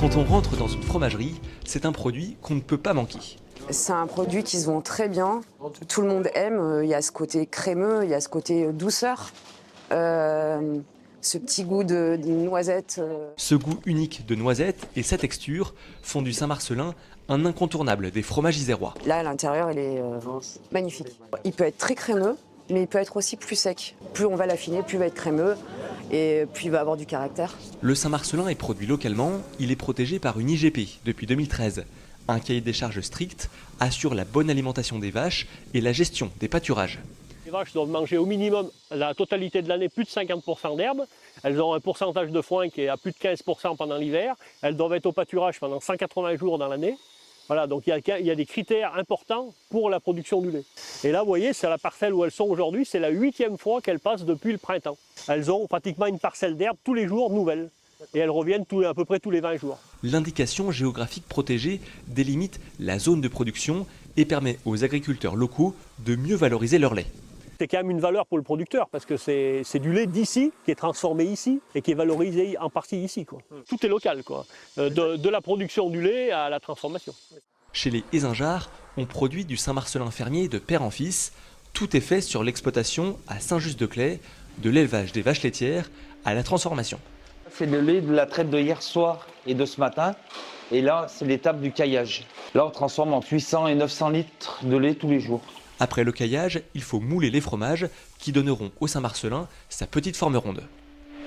Quand on rentre dans une fromagerie, c'est un produit qu'on ne peut pas manquer. C'est un produit qui se vend très bien, tout le monde aime, il y a ce côté crémeux, il y a ce côté douceur, ce petit goût de noisette. Ce goût unique de noisette et sa texture font du Saint-Marcellin un incontournable des fromages isérois. Là, à l'intérieur, il est magnifique. Il peut être très crémeux, mais il peut être aussi plus sec. Plus on va l'affiner, plus il va être crémeux et plus il va avoir du caractère. Le Saint-Marcellin est produit localement, il est protégé par une IGP depuis 2013. Un cahier des charges strict assure la bonne alimentation des vaches et la gestion des pâturages. Les vaches doivent manger au minimum la totalité de l'année plus de 50% d'herbe. Elles ont un pourcentage de foin qui est à plus de 15% pendant l'hiver. Elles doivent être au pâturage pendant 180 jours dans l'année. Voilà, donc il y a des critères importants pour la production du lait. Et là, vous voyez, c'est la parcelle où elles sont aujourd'hui. C'est la 8e fois qu'elles passent depuis le printemps. Elles ont pratiquement une parcelle d'herbe tous les jours nouvelle. Et elles reviennent à peu près tous les 20 jours. L'indication géographique protégée délimite la zone de production et permet aux agriculteurs locaux de mieux valoriser leur lait. C'est quand même une valeur pour le producteur parce que c'est du lait d'ici qui est transformé ici et qui est valorisé en partie ici, quoi. Tout est local, quoi. De la production du lait à la transformation. Chez les Ézingeards, on produit du Saint-Marcellin fermier de père en fils. Tout est fait sur l'exploitation à Saint-Just-de-Claye, de l'élevage des vaches laitières à la transformation. C'est le lait de la traite de hier soir et de ce matin. Et là, c'est l'étape du caillage. Là, on transforme entre 800 et 900 litres de lait tous les jours. Après le caillage, il faut mouler les fromages qui donneront au Saint-Marcellin sa petite forme ronde.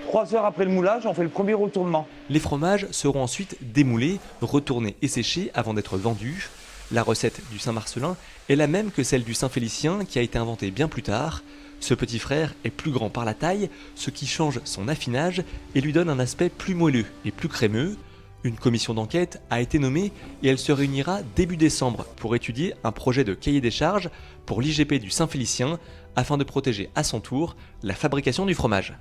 3 heures après le moulage, on fait le premier retournement. Les fromages seront ensuite démoulés, retournés et séchés avant d'être vendus. La recette du Saint-Marcellin est la même que celle du Saint-Félicien qui a été inventée bien plus tard. Ce petit frère est plus grand par la taille, ce qui change son affinage et lui donne un aspect plus moelleux et plus crémeux. Une commission d'enquête a été nommée et elle se réunira début décembre pour étudier un projet de cahier des charges pour l'IGP du Saint-Félicien afin de protéger à son tour la fabrication du fromage.